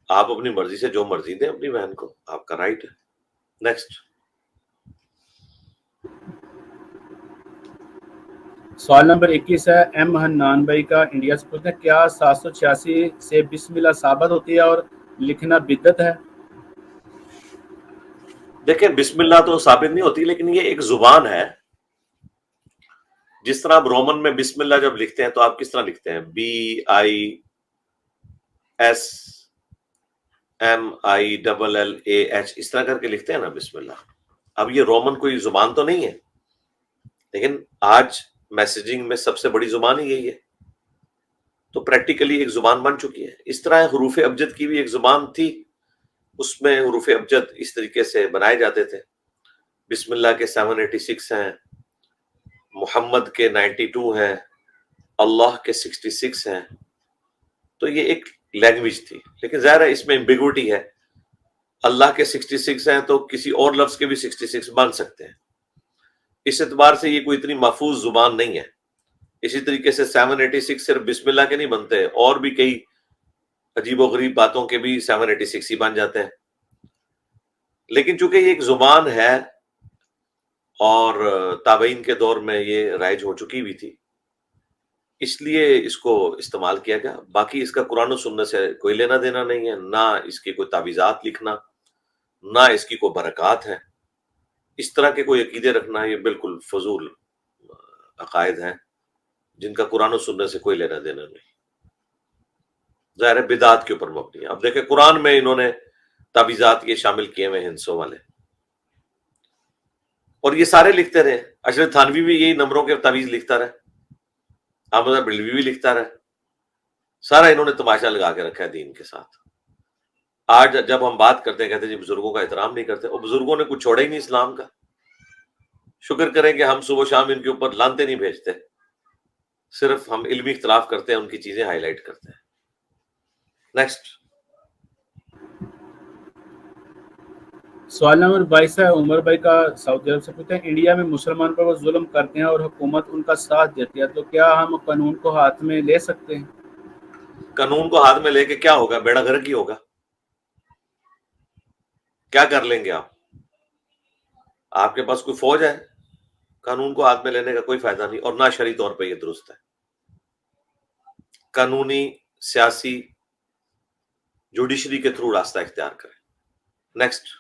آپ اپنی مرضی سے جو مرضی دیں اپنی بہن کو, آپ کا رائٹ ہے. نیکسٹ. سوال نمبر 21 ہے ایم حنان بھائی کا, انڈیا سے پوچھتے ہیں, کیا 786 سے بسم اللہ ثابت ہوتی ہے اور لکھنا بدعت ہے؟ دیکھیں بسم اللہ تو ثابت نہیں ہوتی, لیکن یہ ایک زبان ہے. جس طرح آپ رومن میں بسم اللہ جب لکھتے ہیں تو آپ کس طرح لکھتے ہیں, BISMILLAH, اس طرح کر کے لکھتے ہیں نا بسم اللہ. اب یہ رومن کوئی زبان تو نہیں ہے, لیکن آج میسیجنگ میں سب سے بڑی زبان ہی یہی ہے, تو پریکٹیکلی ایک زبان بن چکی ہے. اس طرح حروف ابجد کی بھی ایک زبان تھی, اس میں حروف ابجد اس طریقے سے بنائے جاتے تھے. بسم اللہ کے 786 ہیں, محمد کے 92 ہیں, اللہ کے 66 ہیں. تو یہ ایک لینگویج تھی, لیکن ظاہر ہے اس میں ایمبیگوٹی ہے. اللہ کے 66 ہیں تو کسی اور لفظ کے بھی 66 بن سکتے ہیں. اس اعتبار سے یہ کوئی اتنی محفوظ زبان نہیں ہے. اسی طریقے سے 786 صرف بسم اللہ کے نہیں بنتے, اور بھی کئی عجیب و غریب باتوں کے بھی 786 ہی بن جاتے ہیں. لیکن چونکہ یہ ایک زبان ہے اور تابعین کے دور میں یہ رائج ہو چکی بھی تھی, اس لیے اس کو استعمال کیا گیا. باقی اس کا قرآن و سنت سے کوئی لینا دینا نہیں ہے, نہ اس کے کوئی تعویذات لکھنا, نہ اس کی کوئی برکات ہے. اس طرح کے کوئی عقیدے رکھنا یہ بالکل فضول عقائد ہیں جن کا قرآن و سنت سے کوئی لینا دینا نہیں. ظاہر ہے بدعات کے اوپر مبنی ہے. اب دیکھیں قرآن میں انہوں نے تعویذات یہ شامل کیے ہوئے ہندسوں والے, اور یہ سارے لکھتے رہے. اشرف تھانوی بھی یہی نمبروں کے تعویذ لکھتا رہا, احمد بریلوی بھی لکھتا رہا. سارا انہوں نے تماشا لگا کے رکھا ہے دین کے ساتھ. آج جب ہم بات کرتے ہیں کہتے ہیں جی بزرگوں کا احترام نہیں کرتے، اور بزرگوں نے کچھ چھوڑا ہی نہیں اسلام کا. شکر کریں کہ ہم صبح و شام ان کے اوپر لانتے نہیں بھیجتے، صرف ہم علمی اختلاف کرتے ہیں، ان کی چیزیں ہائی لائٹ کرتے ہیں. نیکسٹ. سوال نمبر 22 ہے عمر بھائی کا، سعودی عرب سے پوچھتے ہیں انڈیا میں مسلمان پر وہ ظلم کرتے ہیں اور حکومت ان کا ساتھ دیتی ہے، تو کیا ہم قانون کو ہاتھ میں لے سکتے ہیں؟ قانون کو ہاتھ میں لے کے کیا ہوگا؟ بیڑا گرک ہی ہوگا. کیا کر لیں گے آپ؟ آپ کے پاس کوئی فوج ہے؟ قانون کو ہاتھ میں لینے کا کوئی فائدہ نہیں، اور نہ شرعی طور پہ یہ درست ہے. قانونی، سیاسی، جوڈیشری کے تھرو راستہ اختیار کریں. نیکسٹ.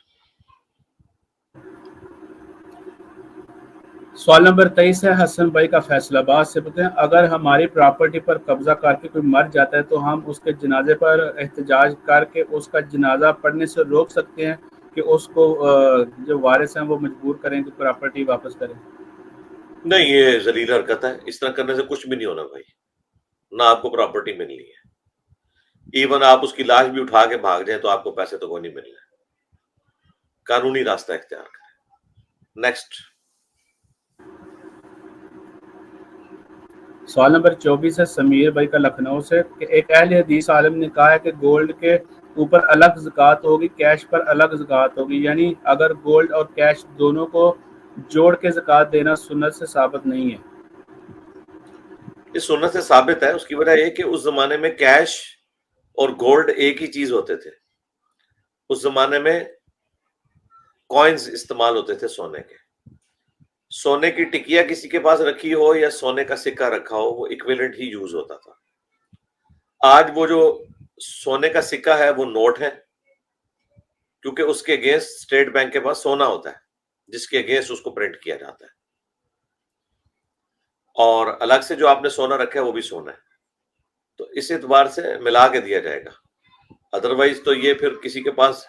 سوال نمبر 23 ہے حسن بھائی کا فیصل آباد سے، پوچھتے ہیں اگر ہماری پراپرٹی پر قبضہ کر کے کوئی مر جاتا ہے تو ہم اس کے جنازے پر احتجاج کر کے اس کا جنازہ پڑھنے سے روک سکتے ہیں کہ اس کو جو وارث ہیں وہ مجبور کریں کہ پراپرٹی واپس کریں؟ نہیں، یہ ذلیل حرکت ہے. اس طرح کرنے سے کچھ بھی نہیں ہونا بھائی، نہ آپ کو پراپرٹی ملنی ہے. ایون آپ اس کی لاش بھی اٹھا کے بھاگ جائیں تو آپ کو پیسے تو کوئی نہیں ملنا ہے. قانونی راستہ اختیار کریں. نیکسٹ. سوال نمبر 24 ہے سمیر بھائی کا لکھنؤ سے، کہ ایک اہل حدیث عالم نے کہا ہے کہ گولڈ کے اوپر الگ زکوٰۃ ہوگی، کیش پر الگ زکوٰۃ ہوگی، یعنی اگر گولڈ اور کیش دونوں کو جوڑ کے زکوٰۃ دینا سنت سے ثابت نہیں ہے. یہ سنت سے ثابت ہے. اس کی وجہ یہ کہ اس زمانے میں کیش اور گولڈ ایک ہی چیز ہوتے تھے. اس زمانے میں کوائنز استعمال ہوتے تھے سونے کے. سونے کی ٹکیا کسی کے پاس رکھی ہو یا سونے کا سکہ رکھا ہو، وہ ایکویلنٹ ہی یوز ہوتا تھا. آج وہ جو سونے کا سکہ ہے وہ نوٹ ہے، کیونکہ اس کے اگینسٹ اسٹیٹ بینک کے پاس سونا ہوتا ہے جس کے اگینسٹ اس کو پرنٹ کیا جاتا ہے. اور الگ سے جو آپ نے سونا رکھا ہے وہ بھی سونا ہے. تو اس اعتبار سے ملا کے دیا جائے گا. ادروائز تو یہ پھر کسی کے پاس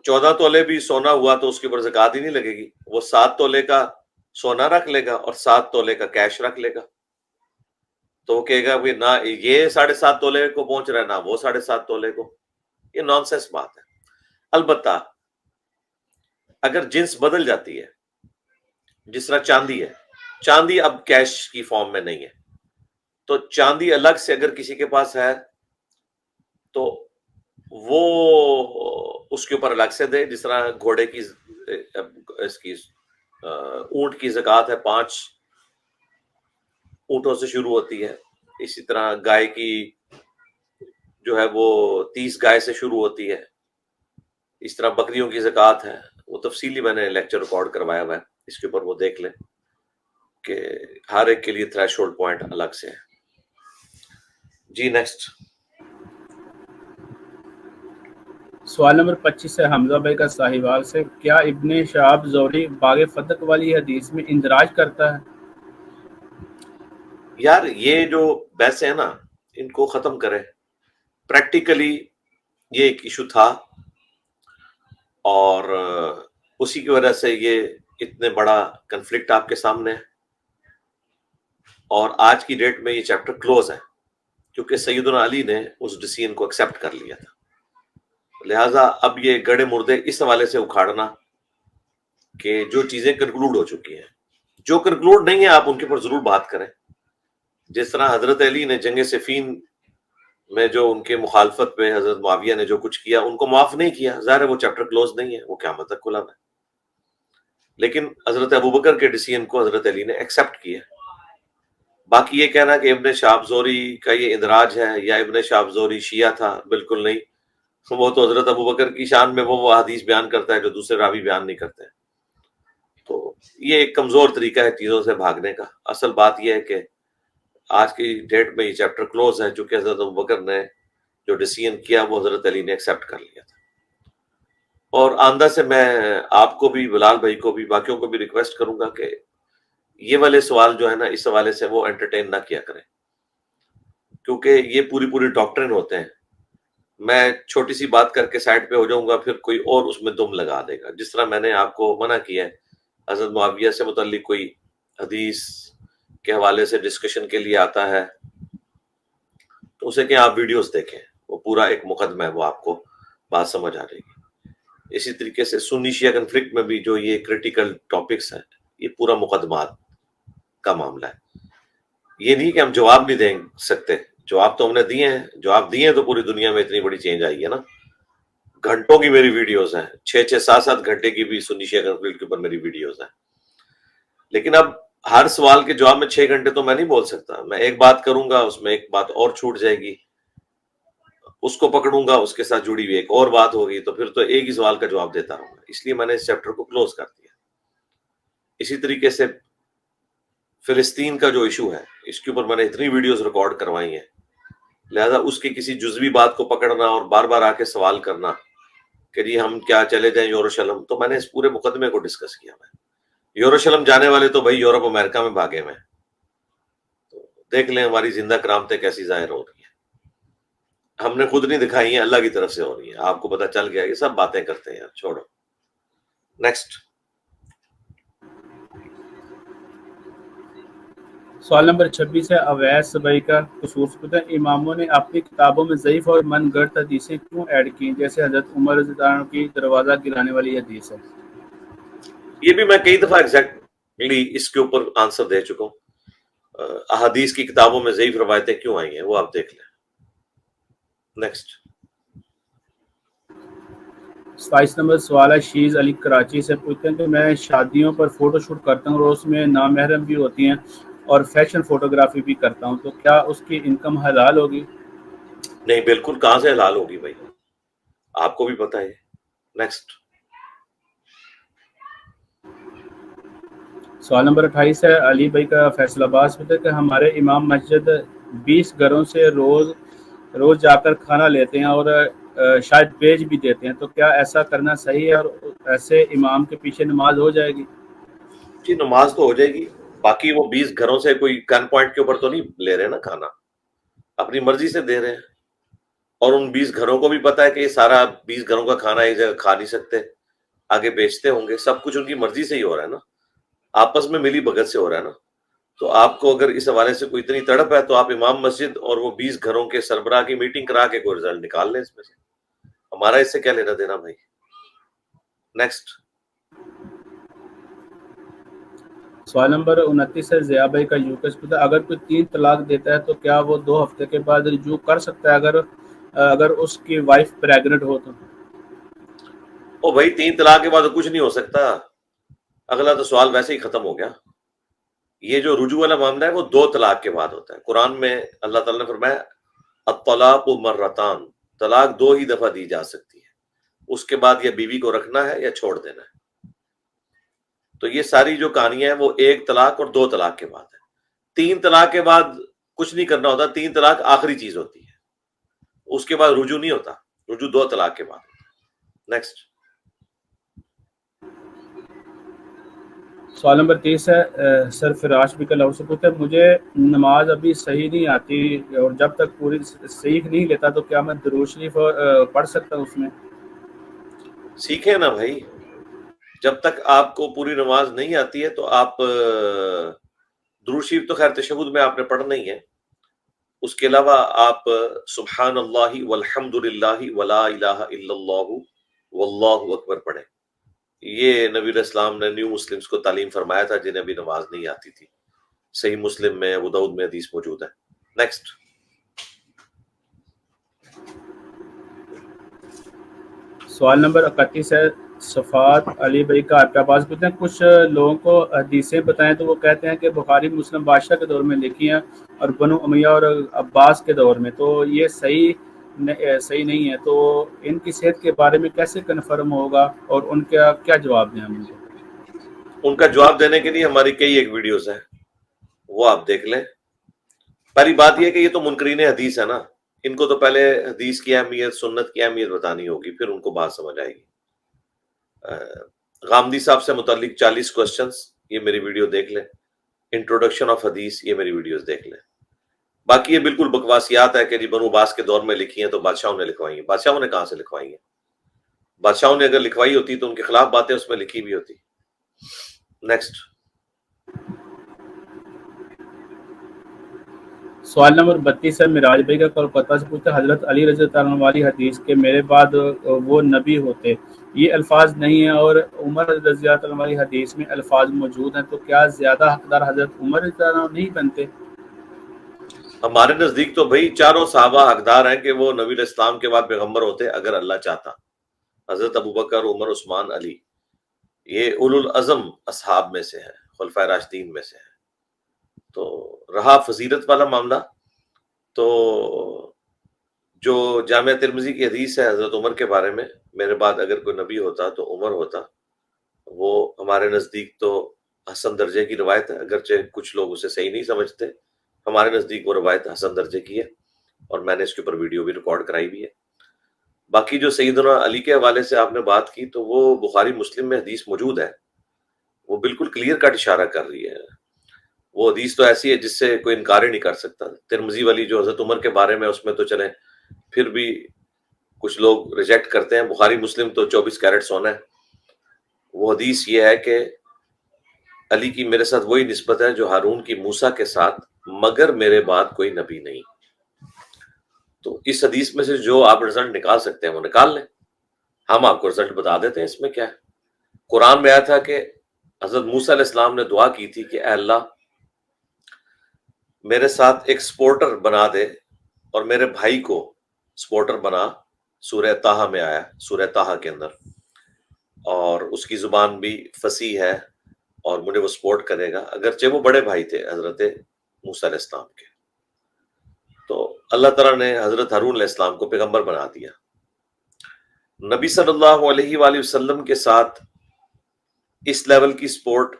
14 تولے بھی سونا ہوا تو اس کے اوپر زکوٰۃ ہی نہیں لگے گی. وہ 7 تولے کا سونا رکھ لے گا اور 7 تولے کا کیش رکھ لے گا. تو وہ کہے گا کہ نہ یہ 7.5 تولے کو پہنچ رہا ہے نہ وہ 7.5 تولے کو. یہ نان سینس بات ہے. البتہ اگر جنس بدل جاتی ہے، جس طرح چاندی ہے، چاندی اب کیش کی فارم میں نہیں ہے، تو چاندی الگ سے اگر کسی کے پاس ہے تو وہ اس کے اوپر الگ سے دے. جس طرح گھوڑے کی اس کی اونٹ کی زکوٰۃ ہے، 5 اونٹوں سے شروع ہوتی ہے. اسی طرح گائے کی جو ہے وہ 30 گائے سے شروع ہوتی ہے. اس طرح بکریوں کی زکوٰۃ ہے. وہ تفصیلی میں نے لیکچر ریکارڈ کروایا ہوا ہے، اس کے اوپر وہ دیکھ لیں کہ ہر ایک کے لیے تھریش ہولڈ پوائنٹ الگ سے ہے. جی نیکسٹ. سوال نمبر 25 ہے حمزہ بھائی کا ساہیوال سے، کیا ابن شہاب زہری باغ فتق والی حدیث میں اندراج کرتا ہے؟ یار یہ جو بحث ہے نا ان کو ختم کریں. پریکٹیکلی یہ ایک ایشو تھا اور اسی کی وجہ سے یہ اتنے بڑا کنفلکٹ آپ کے سامنے ہے. اور آج کی ڈیٹ میں یہ چیپٹر کلوز ہے کیونکہ سیدنا علی نے اس ڈیسیژن کو ایکسیپٹ کر لیا تھا. لہٰذا اب یہ گڑے مردے اس حوالے سے اکھاڑنا کہ جو چیزیں کنکلوڈ ہو چکی ہیں، جو کنکلوڈ نہیں ہے آپ ان کے اوپر ضرور بات کریں. جس طرح حضرت علی نے جنگ صفین میں جو ان کے مخالفت پہ حضرت معاویہ نے جو کچھ کیا ان کو معاف نہیں کیا، ظاہر ہے وہ چیپٹر کلوز نہیں ہے، وہ قیامت تک کھلا ہے. لیکن حضرت ابوبکر کے ڈیسیژن کو حضرت علی نے ایکسیپٹ کیا. باقی یہ کہنا کہ ابن شہاب زہری کا یہ اندراج ہے یا ابن شہاب زہری شیعہ تھا، بالکل نہیں. وہ تو حضرت ابوبکر کی شان میں وہ حدیث بیان کرتا ہے جو دوسرے راوی بیان نہیں کرتے. تو یہ ایک کمزور طریقہ ہے چیزوں سے بھاگنے کا. اصل بات یہ ہے کہ آج کی ڈیٹ میں یہ چیپٹر کلوز ہے چونکہ حضرت ابوبکر نے جو ڈیسیژن کیا وہ حضرت علی نے ایکسیپٹ کر لیا تھا. اور آئندہ سے میں آپ کو بھی، بلال بھائی کو بھی، باقیوں کو بھی ریکویسٹ کروں گا کہ یہ والے سوال جو ہے نا اس حوالے سے وہ انٹرٹین نہ کیا کریں کیونکہ یہ پوری ڈاکٹرن ہوتے ہیں. میں چھوٹی سی بات کر کے سائڈ پہ ہو جاؤں گا پھر کوئی اور اس میں دم لگا دے گا. جس طرح میں نے آپ کو منع کیا ہے حضرت معاویہ سے متعلق کوئی حدیث کے حوالے سے ڈسکشن کے لیے آتا ہے تو اسے کہ آپ ویڈیوز دیکھیں، وہ پورا ایک مقدمہ ہے وہ آپ کو بات سمجھ آ جائے گی۔ اسی طریقے سے سنی شیعہ کنفلکٹ میں بھی جو یہ کریٹیکل ٹاپکس ہیں، یہ پورا مقدمات کا معاملہ ہے۔ یہ نہیں کہ ہم جواب نہیں دے سکتے، جواب تو ہم نے دیے ہیں، جواب دیے ہیں تو پوری دنیا میں اتنی بڑی چینج آئی ہے نا۔ گھنٹوں کی میری ویڈیوز ہیں، 6-7 گھنٹے کی بھی سنی شیعہ کنفلکٹ کے اوپر میری ویڈیوز ہیں، لیکن اب ہر سوال کے جواب میں 6 گھنٹے تو میں نہیں بول سکتا۔ میں ایک بات کروں گا، اس میں ایک بات اور چھوٹ جائے گی، اس کو پکڑوں گا، اس کے ساتھ جڑی ہوئی ایک اور بات ہوگی، تو پھر تو ایک ہی سوال کا جواب دیتا رہوں گا۔ اس لیے میں نے اس چیپٹر کو کلوز کر دیا۔ اسی طریقے سے فلسطین کا جو ایشو ہے، اس کے اوپر میں نے اتنی ویڈیوز ریکارڈ کروائی ہیں، لہذا اس کی کسی جزوی بات کو پکڑنا اور بار بار آ کے سوال کرنا کہ جی ہم کیا چلے جائیں یروشلم، تو میں نے اس پورے مقدمے کو ڈسکس کیا۔ میں یروشلم جانے والے تو بھائی یورپ امریکہ میں بھاگے ہوئے ہیں، تو دیکھ لیں ہماری زندہ کرامتیں کیسی ظاہر ہو رہی ہیں۔ ہم نے خود نہیں دکھائی ہیں، اللہ کی طرف سے ہو رہی ہیں، آپ کو پتہ چل گیا، یہ سب باتیں کرتے ہیں یار، چھوڑو۔ نیکسٹ۔ سوال نمبر 26 ہے اویس بھائی کا، قصور سے پوچھتے ہیں اماموں نے اپنی کتابوں میں ضعیف اور من گھڑت حدیثیں کیوں ایڈ کی، جیسے حضرت عمر رضی اللہ عنہ کی دروازہ گرانے والی حدیث ہے؟ یہ بھی میں کئی دفعہ ایگزیکٹلی اس کے اوپر آنسر دے چکا ہوں۔ احادیث کی کتابوں میں ضعیف روایتیں کیوں آئی ہیں وہ آپ دیکھ لیں۔ نیکسٹ۔ 27 نمبر سوال ہے شیز علی کراچی سے، پوچھتے ہیں کہ میں شادیوں پر فوٹو شوٹ کرتا ہوں اور اس میں نامحرم بھی ہوتی ہیں اور فیشن فوٹوگرافی بھی کرتا ہوں، تو کیا اس کی انکم حلال ہوگی؟ نہیں، بالکل، کہاں سے حلال ہوگی بھائی، آپ کو بھی پتہ ہے۔ نیکسٹ۔ سوال نمبر 28 ہے علی بھائی کا فیصل آباد سے، پوچھتے ہیں کہ ہمارے امام مسجد 20 گھروں سے روز جا کر کھانا لیتے ہیں اور شاید بیچ بھی دیتے ہیں، تو کیا ایسا کرنا صحیح ہے اور ایسے امام کے پیچھے نماز ہو جائے گی؟ جی نماز تو ہو جائے گی، باقی وہ 20 گھروں سے کوئی گن پوائنٹ کے اوپر تو نہیں لے رہے نا کھانا، اپنی مرضی سے دے رہے ہیں، اور ان 20 گھروں کو بھی پتا ہے کہ یہ سارا 20 گھروں کا کھانا ایک جگہ کھا نہیں سکتے، آگے بیچتے ہوں گے، سب کچھ ان کی مرضی سے ہی ہو رہا ہے نا، آپس میں ملی بھگت سے ہو رہا ہے نا۔ تو آپ کو اگر اس حوالے سے کوئی اتنی تڑپ ہے تو آپ امام مسجد اور وہ 20 گھروں کے سربراہ کی میٹنگ کرا کے کوئی رزلٹ نکال لیں اس میں سے، ہمارا اس سے کیا لینا دینا بھائی۔ نیکسٹ۔ سوال نمبر 29 ہے ضیاء بھائی کا یوکے سے، پوچھتا ہے اگر کوئی 3 طلاق دیتا ہے تو کیا وہ 2 ہفتے کے بعد رجوع کر سکتا ہے اگر اس کی وائف پریگننٹ ہو تو؟ او بھائی 3 طلاق کے بعد تو کچھ نہیں ہو سکتا، اگلا تو سوال ویسے ہی ختم ہو گیا۔ یہ جو رجوع والا معاملہ ہے وہ 2 طلاق کے بعد ہوتا ہے۔ قرآن میں اللہ تعالیٰ نے فرمایا الطلاق مرتان، طلاق 2 ہی دفعہ دی جا سکتی ہے، اس کے بعد یا بیوی کو رکھنا ہے یا چھوڑ دینا ہے۔ تو یہ ساری جو کہانیاں ہیں وہ 1 طلاق اور 2 طلاق کے بعد ہے۔ 3 طلاق کے بعد کچھ نہیں کرنا ہوتا، 3 طلاق آخری چیز ہوتی ہے، اس کے بعد رجوع نہیں ہوتا، رجوع 2 طلاق کے بعد ہوتا ہے۔ نیکسٹ۔ سوال نمبر 30 ہے سر فراش بھی کل سے، پوچھتے ہیں مجھے نماز ابھی صحیح نہیں آتی اور جب تک پوری سیکھ نہیں لیتا تو کیا میں درود شریف پڑھ سکتا ہوں اس میں؟ سیکھیں نا بھائی، جب تک آپ کو پوری نماز نہیں آتی ہے تو آپ درود شریف تو خیر تشہد میں آپ نے پڑھنا ہی ہے، اس کے علاوہ آپ سبحان اللہ والحمد للہ ولا الہ الا اللہ واللہ اکبر پڑھیں۔ یہ نبی علیہ السلام نے نیو مسلمز کو تعلیم فرمایا تھا جنہیں بھی نماز نہیں آتی تھی، صحیح مسلم میں، ابو داؤد میں حدیث موجود ہے۔ نیکسٹ۔ سوال نمبر 31 ہے صفات علی بھائی کا آپ کے پاس، پوچھتے ہیں کچھ لوگوں کو حدیثیں بتائیں تو وہ کہتے ہیں کہ بخاری مسلم بادشاہ کے دور میں لکھی ہیں اور بنو امیہ اور عباس کے دور میں، تو یہ صحیح نہیں ہے، تو ان کی صحت کے بارے میں کیسے کنفرم ہوگا اور ان کا کیا جواب دیں ہم ان کو؟ ان کا جواب دینے کے لیے ہماری کئی ایک ویڈیوز ہیں، وہ آپ دیکھ لیں۔ پہلی بات یہ کہ یہ تو منکرین حدیث ہے نا، ان کو تو پہلے حدیث کی اہمیت، سنت کی اہمیت بتانی ہوگی، پھر ان کو بات سمجھ آئے گی۔ غامدی صاحب سے متعلق 40 کوسچنز، یہ میری ویڈیو دیکھ لیں۔ انٹروڈکشن آف حدیث، یہ میری ویڈیوز دیکھ لیں۔ باقی یہ بالکل بکواسیات ہے کہ جی بنو عباس کے دور میں لکھی ہیں تو بادشاہوں نے لکھوائی ہیں۔ بادشاہوں نے کہاں سے لکھوائی ہیں؟ بادشاہوں نے اگر لکھوائی ہوتی تو ان کے خلاف باتیں اس میں لکھی بھی ہوتی۔ نیکسٹ۔ سوال نمبر 32 ہے مراج بھائی کا کولکتہ سے پوچھتا ہے حضرت علی رضی اللہ عنہ والی حدیث کے میرے بعد وہ نبی ہوتے، یہ الفاظ نہیں ہیں، اور عمر رضی اللہ عنہ والی حدیث میں الفاظ موجود ہیں، تو کیا زیادہ حقدار حضرت عمر رضی اللہ عنہ نہیں بنتے؟ ہمارے نزدیک تو بھائی چاروں صحابہ حقدار ہیں کہ وہ نبی علیہ السلام کے بعد پیغمبر ہوتے اگر اللہ چاہتا۔ حضرت ابوبکر، عمر، عثمان، علی، یہ اولو العزم اصحاب میں سے ہیں، خلفائے راشدین میں سے ہیں۔ تو رہا فضیلت والا معاملہ، تو جو جامعہ ترمذی کی حدیث ہے حضرت عمر کے بارے میں، میرے بعد اگر کوئی نبی ہوتا تو عمر ہوتا، وہ ہمارے نزدیک تو حسن درجے کی روایت ہے، اگرچہ کچھ لوگ اسے صحیح نہیں سمجھتے، ہمارے نزدیک وہ روایت حسن درجے کی ہے، اور میں نے اس کے اوپر ویڈیو بھی ریکارڈ کرائی بھی ہے۔ باقی جو سیدنا علی کے حوالے سے آپ نے بات کی، تو وہ بخاری مسلم میں حدیث موجود ہے، وہ بالکل کلیئر کٹ اشارہ کر رہی ہے۔ وہ حدیث تو ایسی ہے جس سے کوئی انکار ہی نہیں کر سکتا۔ ترمذی والی جو حضرت عمر کے بارے میں، اس میں تو چلیں پھر بھی کچھ لوگ ریجیکٹ کرتے ہیں، بخاری مسلم تو 24 کیرٹ سونا ہے۔ وہ حدیث یہ ہے کہ علی کی میرے ساتھ وہی نسبت ہے جو ہارون کی موسیٰ کے ساتھ، مگر میرے بعد کوئی نبی نہیں۔ تو اس حدیث میں سے جو آپ رزلٹ نکال سکتے ہیں وہ نکال لیں، ہم آپ کو رزلٹ بتا دیتے ہیں، اس میں کیا ہے۔ قرآن میں آیا تھا کہ حضرت موسیٰ علیہ السلام نے دعا کی تھی کہ اے اللہ میرے ساتھ ایک سپورٹر بنا دے اور میرے بھائی کو سپورٹر بنا۔ سورہ طٰہٰ میں آیا، سورہ طٰہٰ کے اندر، اور اس کی زبان بھی فصیح ہے اور مجھے وہ سپورٹ کرے گا، اگرچہ وہ بڑے بھائی تھے حضرت موسیٰ علیہ السلام کے۔ تو اللہ تعالیٰ نے حضرت ہارون علیہ السلام کو پیغمبر بنا دیا۔ نبی صلی اللہ علیہ وآلہ وسلم کے ساتھ اس لیول کی سپورٹ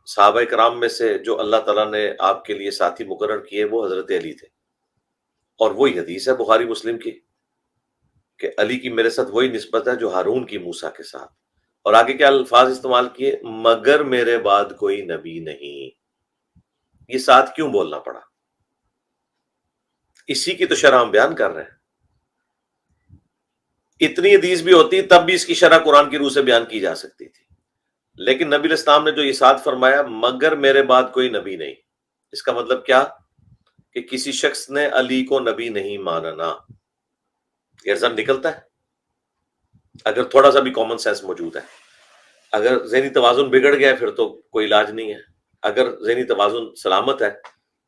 صحابہ کرام میں سے جو اللہ تعالیٰ نے آپ کے لیے ساتھی مقرر کیے وہ حضرت علی تھے، اور وہی حدیث ہے بخاری مسلم کی کہ علی کی میرے ساتھ وہی نسبت ہے جو ہارون کی موسیٰ کے ساتھ، اور آگے کیا الفاظ استعمال کیے، مگر میرے بعد کوئی نبی نہیں۔ یہ ساتھ کیوں بولنا پڑا؟ اسی کی تو شرح ہم بیان کر رہے ہیں۔ اتنی حدیث بھی ہوتی تب بھی اس کی شرح قرآن کی روح سے بیان کی جا سکتی تھی، لیکن نبی علیہ السلام نے جو یہ ساتھ فرمایا مگر میرے بعد کوئی نبی نہیں، اس کا مطلب کیا کہ کسی شخص نے علی کو نبی نہیں ماننا۔ یہ رزلٹ نکلتا ہے اگر تھوڑا سا بھی کامن سینس موجود ہے۔ اگر ذہنی توازن بگڑ گیا ہے پھر تو کوئی علاج نہیں ہے، اگر ذہنی توازن سلامت ہے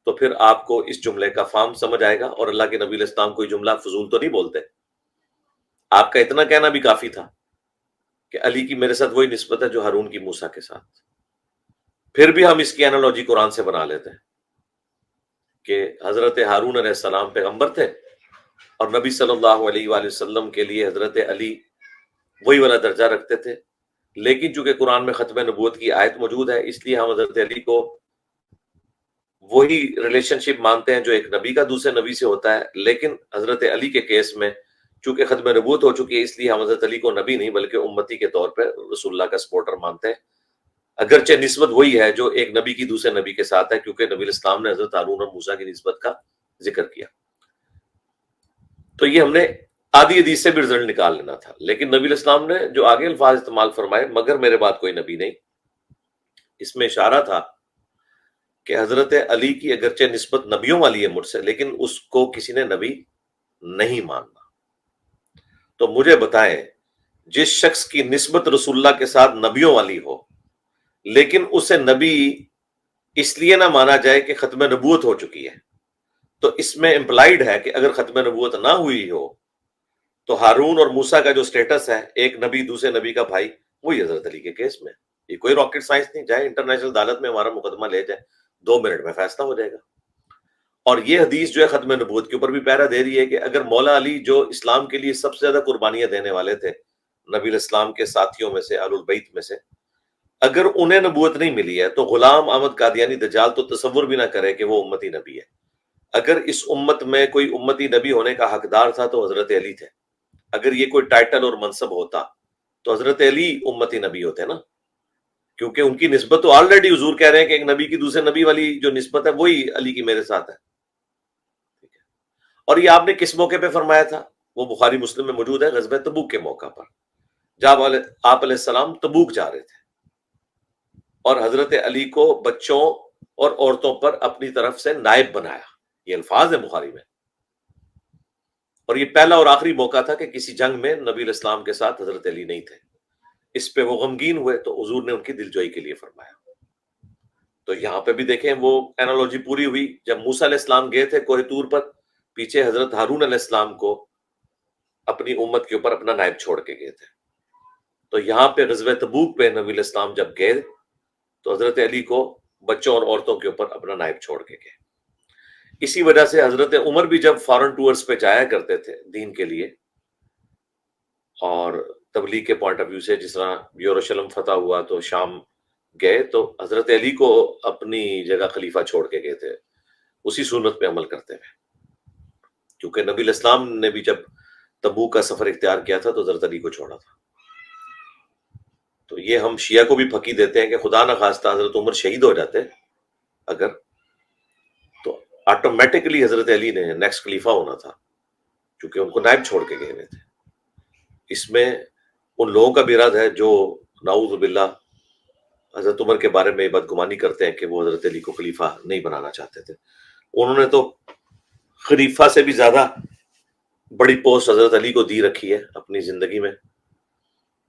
تو پھر آپ کو اس جملے کا فہم سمجھ آئے گا، اور اللہ کے نبی علیہ السلام کوئی جملہ فضول تو نہیں بولتے۔ آپ کا اتنا کہنا بھی کافی تھا کہ علی کی میرے ساتھ وہی نسبت ہے جو ہارون کی موسیٰ کے ساتھ۔ پھر بھی ہم اس کی انالوجی قرآن سے بنا لیتے ہیں کہ حضرت ہارون علیہ السلام پیغمبر تھے، اور نبی صلی اللہ علیہ وآلہ وسلم کے لیے حضرت علی وہی والا درجہ رکھتے تھے، لیکن چونکہ قرآن میں ختم نبوت کی آیت موجود ہے اس لیے ہم حضرت علی کو وہی ریلیشن شپ مانتے ہیں جو ایک نبی کا دوسرے نبی سے ہوتا ہے۔ لیکن حضرت علی کے کیس میں چونکہ ختم نبوت ہو چکی ہے اس لیے ہم حضرت علی کو نبی نہیں بلکہ امتی کے طور پہ رسول اللہ کا سپورٹر مانتے ہیں، اگرچہ نسبت وہی ہے جو ایک نبی کی دوسرے نبی کے ساتھ ہے، کیونکہ نبی علیہ السلام نے حضرت ہارون اور موسیٰ کی نسبت کا ذکر کیا۔ تو یہ ہم نے آدھی حدیث سے بھی رزلٹ نکال لینا تھا، لیکن نبی علیہ السلام نے جو آگے الفاظ استعمال فرمائے مگر میرے بعد کوئی نبی نہیں، اس میں اشارہ تھا کہ حضرت علی کی اگرچہ نسبت نبیوں والی ہے مجھ سے، لیکن اس کو کسی نے نبی نہیں ماننا۔ تو مجھے بتائیں جس شخص کی نسبت رسول اللہ کے ساتھ نبیوں والی ہو لیکن اسے نبی اس لیے نہ مانا جائے کہ ختم نبوت ہو چکی ہے، تو اس میں امپلائیڈ ہے کہ اگر ختم نبوت نہ ہوئی ہو تو ہارون اور موسیٰ کا جو سٹیٹس ہے ایک نبی دوسرے نبی کا بھائی، وہی حضرت علی کے کیس میں۔ یہ کوئی راکٹ سائنس نہیں، جائے انٹرنیشنل عدالت میں ہمارا مقدمہ لے جائے 2 منٹ میں فیصلہ ہو جائے گا۔ اور یہ حدیث جو ہے ختم نبوت کے اوپر بھی پیرا دے رہی ہے کہ اگر مولا علی جو اسلام کے لیے سب سے زیادہ قربانیاں دینے والے تھے نبی علیہ السلام کے ساتھیوں میں سے، اہل البیت میں سے، اگر انہیں نبوت نہیں ملی ہے تو غلام احمد قادیانی دجال تو تصور بھی نہ کرے کہ وہ امتی نبی ہے۔ اگر اس امت میں کوئی امتی نبی ہونے کا حقدار تھا تو حضرت علی تھے، اگر یہ کوئی ٹائٹل اور منصب ہوتا تو حضرت علی امتی نبی ہوتے نا، کیونکہ ان کی نسبت تو آلریڈی حضور کہہ رہے ہیں کہ ایک نبی کی دوسرے نبی والی جو نسبت ہے وہی علی کی میرے ساتھ ہے۔ اور یہ آپ نے کس موقع پہ فرمایا تھا؟ وہ بخاری مسلم میں موجود ہے، غزوہ تبوک کے موقع پر جب آپ علیہ السلام تبوک جا رہے تھے اور حضرت علی کو بچوں اور عورتوں پر اپنی طرف سے نائب بنایا۔ یہ الفاظ ہیں بخاری میں. اور یہ پہلا اور آخری موقع تھا کہ کسی جنگ میں نبی علیہ السلام کے ساتھ حضرت علی نہیں تھے. اس پہ وہ غمگین ہوئے تو حضور نے ان کی دلجوئی کے لیے فرمایا. تو یہاں پہ بھی دیکھیں وہ اینالوجی پوری ہوئی. جب موسیٰ علیہ السلام گئے تھے کوہ طور پر, پیچھے حضرت ہارون علیہ السلام کو اپنی امت کے اوپر اپنا نائب چھوڑ کے گئے تھے. تو یہاں پہ غزوہ تبوک پہ نبی علیہ السلام جب گئے تو حضرت علی کو بچوں اور عورتوں کے اوپر اپنا نائب چھوڑ کے گئے. اسی وجہ سے حضرت عمر بھی جب فارن ٹورز پہ جایا کرتے تھے دین کے لیے اور تبلیغ کے پوائنٹ آف ویو سے, جس طرح یروشلم فتح ہوا تو شام گئے تو حضرت علی کو اپنی جگہ خلیفہ چھوڑ کے گئے تھے, اسی سنت پہ عمل کرتے ہوئے. کیونکہ نبی علیہ السلام نے بھی جب تبوک کا سفر اختیار کیا تھا تو حضرت علی کو چھوڑا تھا. تو یہ ہم شیعہ کو بھی پھکی دیتے ہیں کہ خدا نہ خواستہ حضرت عمر شہید ہو جاتے اگر, تو آٹومیٹکلی حضرت علی نے نیکسٹ خلیفہ ہونا تھا کیونکہ ان کو نائب چھوڑ کے گئے ہوئے تھے. اس میں ان لوگوں کا بھی رد ہے جو نعوذ باللہ حضرت عمر کے بارے میں بدگمانی کرتے ہیں کہ وہ حضرت علی کو خلیفہ نہیں بنانا چاہتے تھے. انہوں نے تو خلیفہ سے بھی زیادہ بڑی پوسٹ حضرت علی کو دی رکھی ہے اپنی زندگی میں.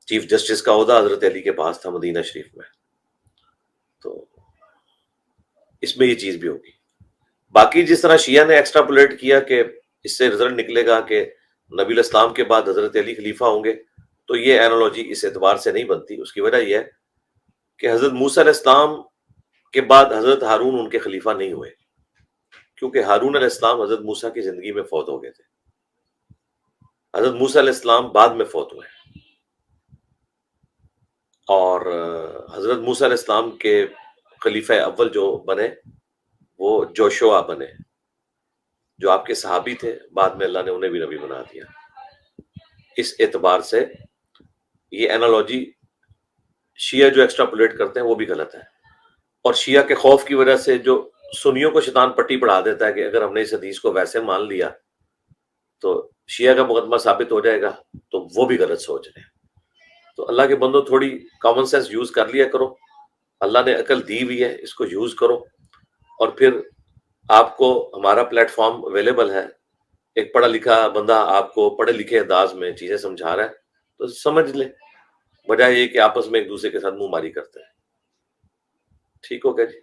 چیف جسٹس کا عہدہ حضرت علی کے پاس تھا مدینہ شریف میں. تو اس میں یہ چیز بھی ہوگی. باقی جس طرح شیعہ نے ایکسٹراپولیٹ کیا کہ اس سے رزلٹ نکلے گا کہ نبی علیہ السلام کے بعد حضرت علی خلیفہ ہوں گے, تو یہ اینالوجی اس اعتبار سے نہیں بنتی. اس کی وجہ یہ ہے کہ حضرت موسیٰ علیہ السلام کے بعد حضرت ہارون ان کے خلیفہ نہیں ہوئے, کیونکہ ہارون علیہ السلام حضرت موسیٰ کی زندگی میں فوت ہو گئے تھے. حضرت موسیٰ علیہ السلام بعد میں فوت ہوئے, اور حضرت موسیٰ علیہ السلام کے خلیفہ اول جو بنے وہ جوشوا بنے, جو آپ کے صحابی تھے, بعد میں اللہ نے انہیں بھی نبی بنا دیا. اس اعتبار سے یہ اینالوجی شیعہ جو ایکسٹراپولیٹ کرتے ہیں وہ بھی غلط ہے. اور شیعہ کے خوف کی وجہ سے جو سنیوں کو شیطان پٹی پڑھا دیتا ہے کہ اگر ہم نے اس حدیث کو ویسے مان لیا تو شیعہ کا مقدمہ ثابت ہو جائے گا, تو وہ بھی غلط سوچ رہے ہیں. تو اللہ کے بندوں تھوڑی کامن سینس یوز کر لیا کرو. اللہ نے عقل دی ہوئی ہے, اس کو یوز کرو. اور پھر آپ کو ہمارا پلیٹ فارم اویلیبل ہے, ایک پڑھا لکھا بندہ آپ کو پڑھے لکھے انداز میں چیزیں سمجھا رہا ہے تو سمجھ لیں, بجائے یہ کہ آپس میں ایک دوسرے کے ساتھ منہ ماری کرتے ہیں. ٹھیک ہو گیا جی.